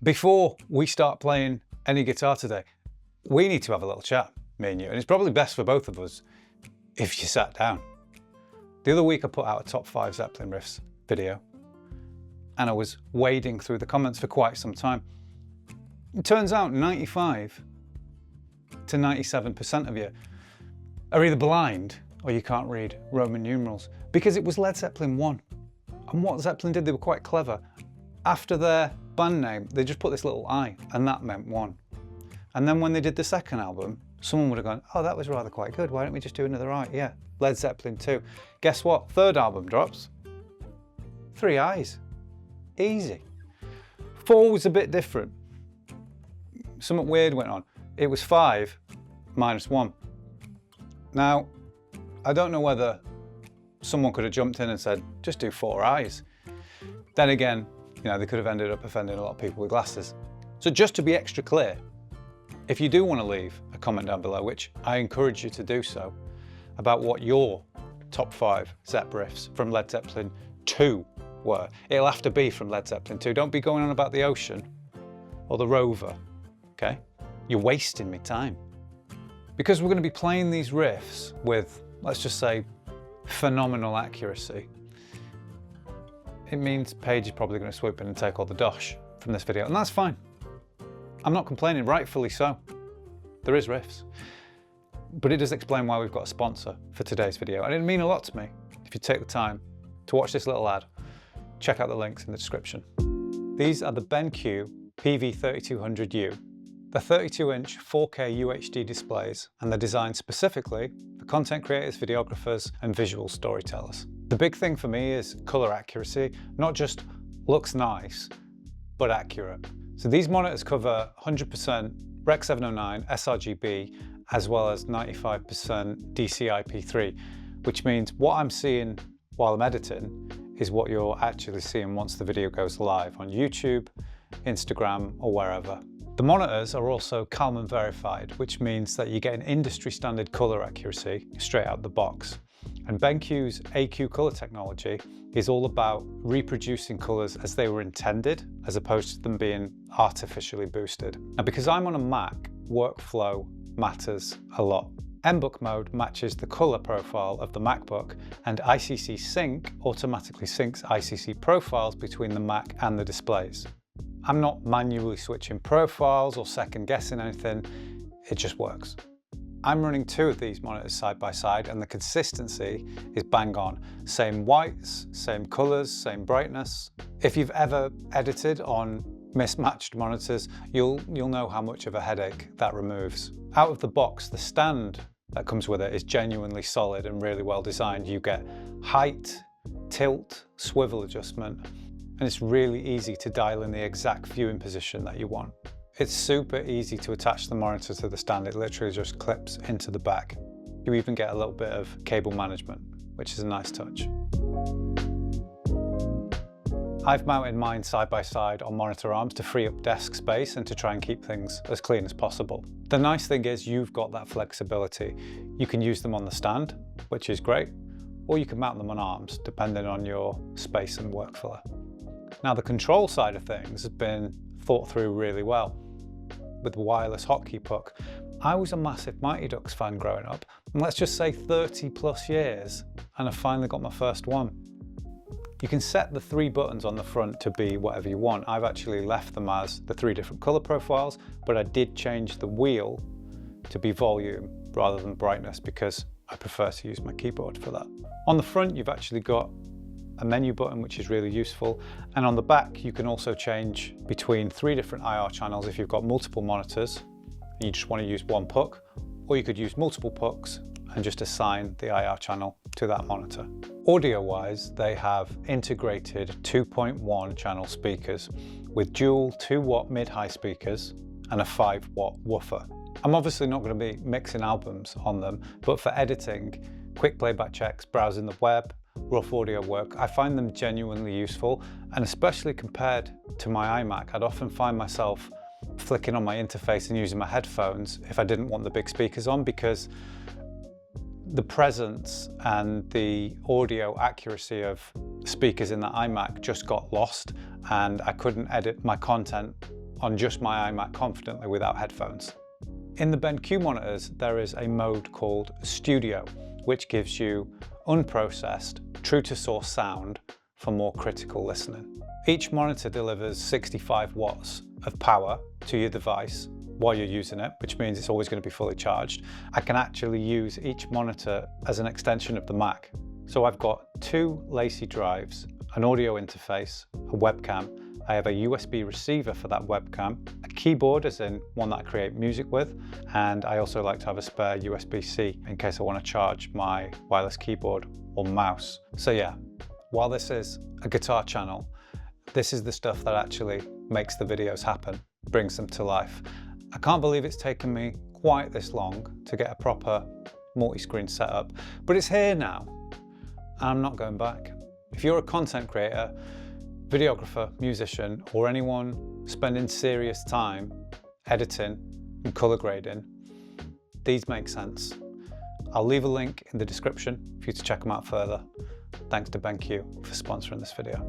Before we start playing any guitar today, we need to have a little chat, me and you, and it's probably best for both of us if you sat down. The other week I put out a top 5 Zeppelin riffs video and I was wading through the comments for quite some time. It turns out 95 to 97% of you are either blind or you can't read Roman numerals, because it was Led Zeppelin I. And what Zeppelin did, they were quite clever. After their band name, they just put this little I, and that meant 1. And then when they did the second album, someone would have gone, oh, that was rather quite good. Why don't we just do another I? Yeah, Led Zeppelin II. Guess what? Third album drops. 3 I's. Easy. 4 was a bit different. Something weird went on. It was 5 minus 1. Now, I don't know whether someone could have jumped in and said, just do 4 I's. Then again, you know, they could have ended up offending a lot of people with glasses. So just to be extra clear, if you do want to leave a comment down below, which I encourage you to do so, about what your top 5 Zepp riffs from Led Zeppelin II were. It'll have to be from Led Zeppelin II. Don't be going on about the Ocean or the Rover, okay? You're wasting me time. Because we're going to be playing these riffs with, let's just say, phenomenal accuracy, it means Paige is probably going to swoop in and take all the dosh from this video, and that's fine. I'm not complaining, rightfully so. There is riffs. But it does explain why we've got a sponsor for today's video, and it'd mean a lot to me if you take the time to watch this little ad. Check out the links in the description. These are the BenQ PV3200U. They're 32-inch 4K UHD displays, and they're designed specifically for content creators, videographers, and visual storytellers. The big thing for me is color accuracy, not just looks nice, but accurate. So these monitors cover 100% Rec 709 sRGB, as well as 95% DCI-P3, which means what I'm seeing while I'm editing is what you're actually seeing once the video goes live on YouTube, Instagram, or wherever. The monitors are also Kalman verified, which means that you get an industry standard color accuracy straight out the box. And BenQ's AQ color technology is all about reproducing colors as they were intended, as opposed to them being artificially boosted. Now, because I'm on a Mac, workflow matters a lot. MBook mode matches the color profile of the MacBook, and ICC Sync automatically syncs ICC profiles between the Mac and the displays. I'm not manually switching profiles or second guessing anything, it just works. I'm running 2 of these monitors side by side, and the consistency is bang on. Same whites, same colors, same brightness. If you've ever edited on mismatched monitors, you'll know how much of a headache that removes. Out of the box, the stand that comes with it is genuinely solid and really well designed. You get height, tilt, swivel adjustment, and it's really easy to dial in the exact viewing position that you want. It's super easy to attach the monitor to the stand. It literally just clips into the back. You even get a little bit of cable management, which is a nice touch. I've mounted mine side by side on monitor arms to free up desk space and to try and keep things as clean as possible. The nice thing is you've got that flexibility. You can use them on the stand, which is great, or you can mount them on arms, depending on your space and workflow. Now, the control side of things has been thought through really well with the wireless hotkey puck. I was a massive Mighty Ducks fan growing up, and let's just say 30+ years, and I finally got my first one. You can set the 3 buttons on the front to be whatever you want. I've actually left them as the 3 different color profiles, but I did change the wheel to be volume rather than brightness because I prefer to use my keyboard for that. On the front, you've actually got a menu button, which is really useful. And on the back, you can also change between 3 different IR channels if you've got multiple monitors and you just want to use one puck, or you could use multiple pucks and just assign the IR channel to that monitor. Audio-wise, they have integrated 2.1 channel speakers with dual 2-watt mid-high speakers and a 5-watt woofer. I'm obviously not going to be mixing albums on them, but for editing, quick playback checks, browsing the web, rough audio work, I find them genuinely useful, and especially compared to my iMac, I'd often find myself flicking on my interface and using my headphones if I didn't want the big speakers on, because the presence and the audio accuracy of speakers in the iMac just got lost, and I couldn't edit my content on just my iMac confidently without headphones. In the BenQ monitors, there is a mode called Studio, which gives you unprocessed, true to source sound for more critical listening. Each monitor delivers 65 watts of power to your device while you're using it, which means it's always going to be fully charged. I can actually use each monitor as an extension of the Mac. So I've got 2 Lacy drives, an audio interface, a webcam. I have a USB receiver for that webcam, a keyboard as in one that I create music with, and I also like to have a spare USB-C in case I want to charge my wireless keyboard or mouse. So yeah, while this is a guitar channel, this is the stuff that actually makes the videos happen, brings them to life. I can't believe it's taken me quite this long to get a proper multi-screen setup, but it's here now, and I'm not going back. If you're a content creator, videographer, musician, or anyone spending serious time editing and color grading, these make sense. I'll leave a link in the description for you to check them out further. Thanks to BenQ for sponsoring this video.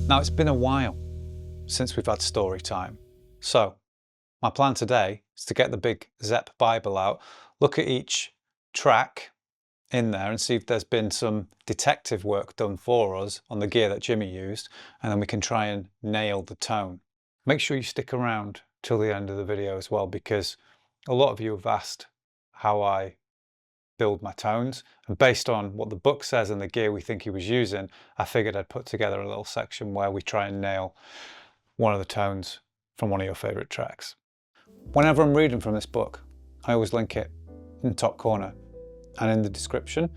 Now, it's been a while since we've had story time. So my plan today is to get the big Zepp Bible out, look at each track in there and see if there's been some detective work done for us on the gear that Jimmy used, and then we can try and nail the tone. Make sure you stick around till the end of the video as well, because a lot of you have asked how I build my tones, and based on what the book says and the gear we think he was using, I figured I'd put together a little section where we try and nail one of the tones from one of your favorite tracks. Whenever I'm reading from this book, I always link it in the top corner and in the description.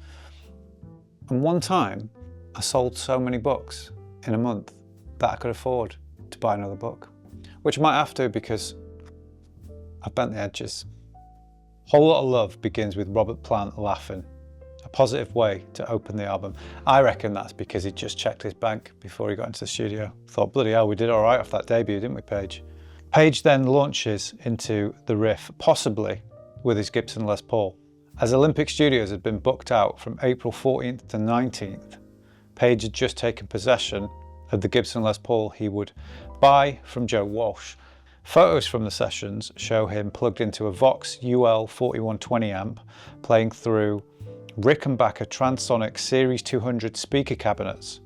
And one time I sold so many books in a month that I could afford to buy another book, which I might have to because I've bent the edges. Whole Lot of Love begins with Robert Plant laughing, a positive way to open the album. I reckon that's because he just checked his bank before he got into the studio. Thought, bloody hell, we did all right off that debut, didn't we, Paige? Page then launches into the riff, possibly with his Gibson Les Paul. As Olympic Studios had been booked out from April 14th to 19th, Page had just taken possession of the Gibson Les Paul he would buy from Joe Walsh. Photos from the sessions show him plugged into a Vox UL 4120 amp, playing through Rickenbacker Transonic Series 200 speaker cabinets,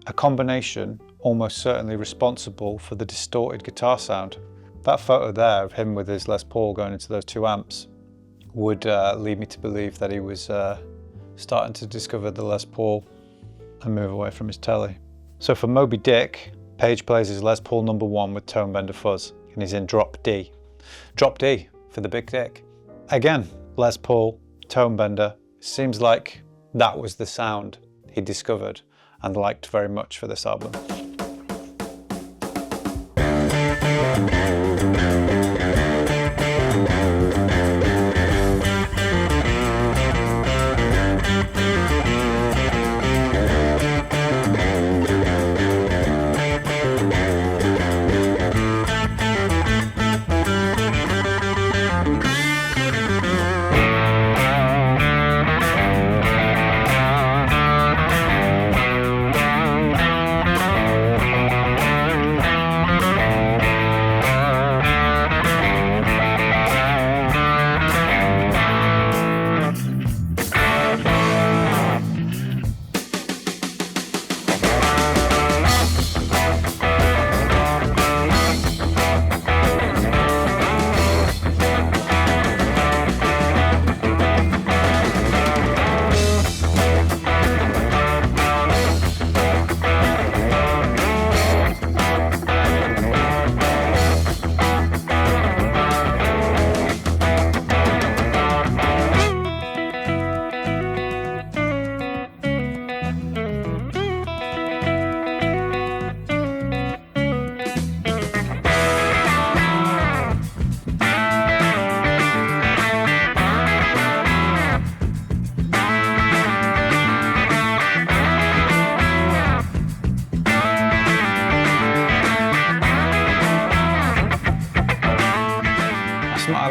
a combination almost certainly responsible for the distorted guitar sound. That photo there of him with his Les Paul going into those 2 amps would lead me to believe that he was starting to discover the Les Paul and move away from his telly. So for Moby Dick, Page plays his Les Paul #1 with Tone Bender Fuzz, and he's in drop D. Drop D for the big dick. Again, Les Paul, Tone Bender. Seems like that was the sound he discovered and liked very much for this album.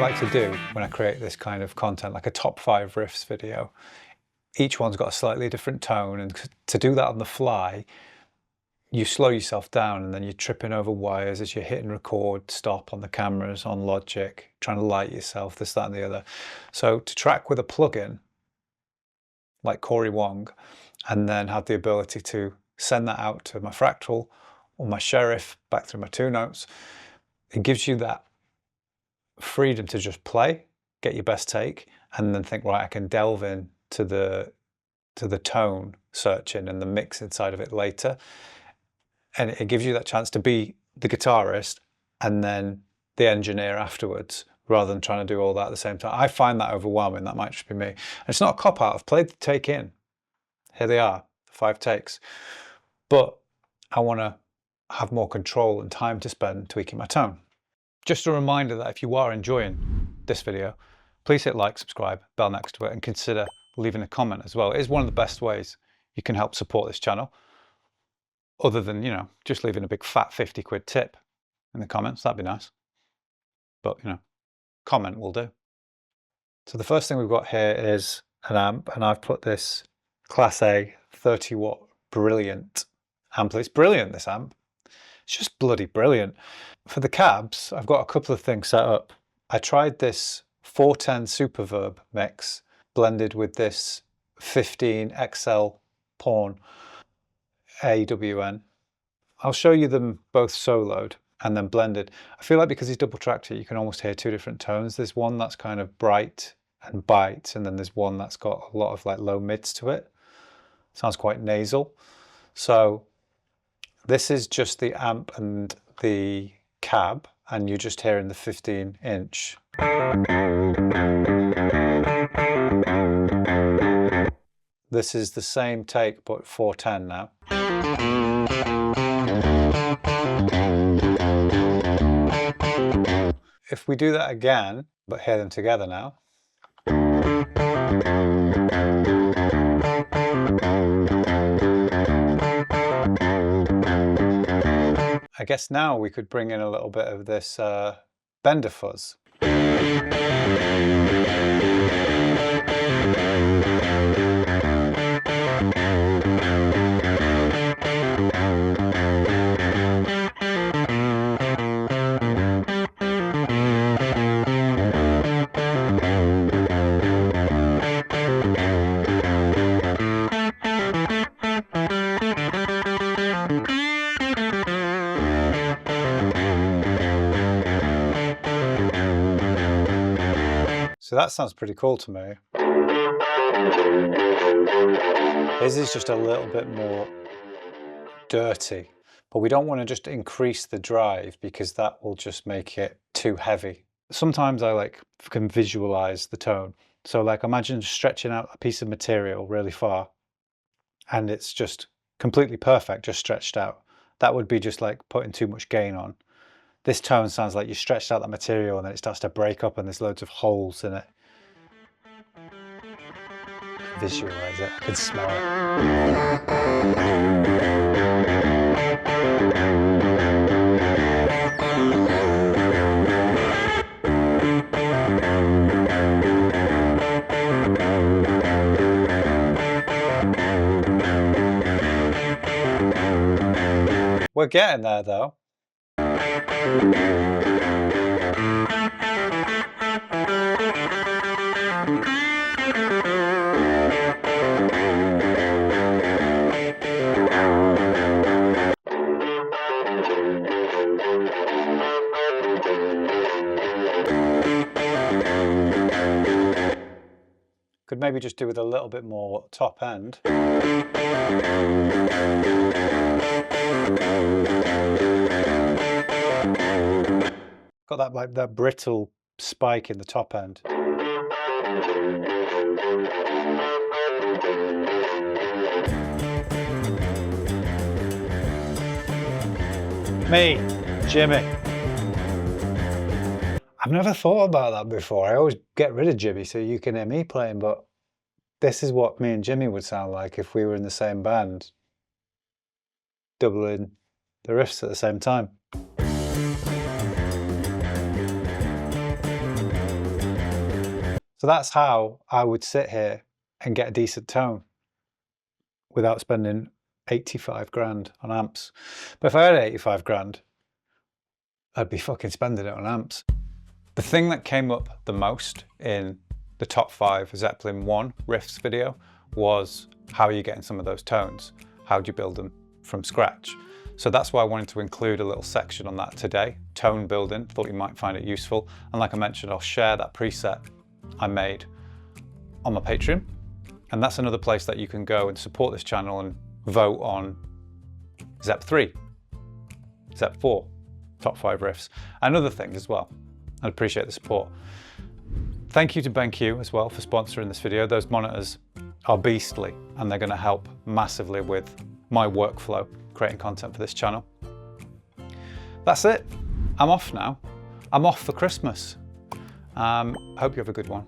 like to do when I create this kind of content, like a top 5 riffs video, each one's got a slightly different tone, and to do that on the fly, you slow yourself down and then you're tripping over wires as you're hitting record, stop on the cameras, on Logic, trying to light yourself, this, that and the other. So to track with a plugin like Corey Wong, and then have the ability to send that out to my Fractal or my Sheriff back through my 2-notes, it gives you that freedom to just play, get your best take, and then think, right, I can delve in to the tone searching and the mix inside of it later. And it gives you that chance to be the guitarist and then the engineer afterwards, rather than trying to do all that at the same time. I find that overwhelming. That might just be me. And it's not a cop-out. I've played the take in. Here they are, the 5 takes. But I want to have more control and time to spend tweaking my tone. Just a reminder that if you are enjoying this video, please hit like, subscribe, bell next to it, and consider leaving a comment as well. It is one of the best ways you can help support this channel, other than, you know, just leaving a big fat 50 quid tip in the comments. That'd be nice. But, you know, comment will do. So the first thing we've got here is an amp, and I've put this Class A 30 watt Brilliant amp. It's brilliant, this amp. It's just bloody brilliant. For the cabs, I've got a couple of things set up. I tried this 410 Superverb mix blended with this 15 XL Pawn AWN. I'll show you them both soloed and then blended. I feel like because he's double tracked it, you can almost hear 2 different tones. There's one that's kind of bright and bite, and then there's one that's got a lot of like low mids to it. Sounds quite nasal. So this is just the amp and the cab, and you're just hearing the 15-inch. This is the same take, but 410 now. If we do that again, but hear them together now. I guess now we could bring in a little bit of this bender fuzz. So that sounds pretty cool to me. His is just a little bit more dirty, but we don't want to just increase the drive because that will just make it too heavy. Sometimes I can visualize the tone. So like imagine stretching out a piece of material really far and it's just completely perfect, just stretched out. That would be just like putting too much gain on. This tone sounds like you stretched out that material and then it starts to break up and there's loads of holes in it. Visualize it, I can smell it. We're getting there though. Could maybe just do with a little bit more top end. Got that that brittle spike in the top end. Me, Jimmy. I've never thought about that before. I always get rid of Jimmy so you can hear me playing, but this is what me and Jimmy would sound like if we were in the same band, doubling the riffs at the same time. So that's how I would sit here and get a decent tone without spending 85 grand on amps. But if I had 85 grand, I'd be fucking spending it on amps. The thing that came up the most in the top 5 Zeppelin I riffs video was how are you getting some of those tones? How do you build them from scratch? So that's why I wanted to include a little section on that today, tone building. Thought you might find it useful. And like I mentioned, I'll share that preset I made on my Patreon. And that's another place that you can go and support this channel and vote on Zep 3, Zep 4, top 5 riffs, and other things as well. I'd appreciate the support. Thank you to BenQ as well for sponsoring this video. Those monitors are beastly and they're going to help massively with my workflow, creating content for this channel. That's it. I'm off now. I'm off for Christmas. Hope you have a good one.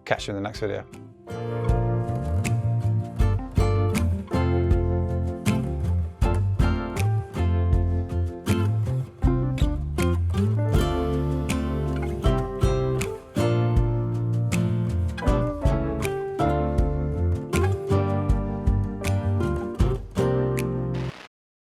Catch you in the next video.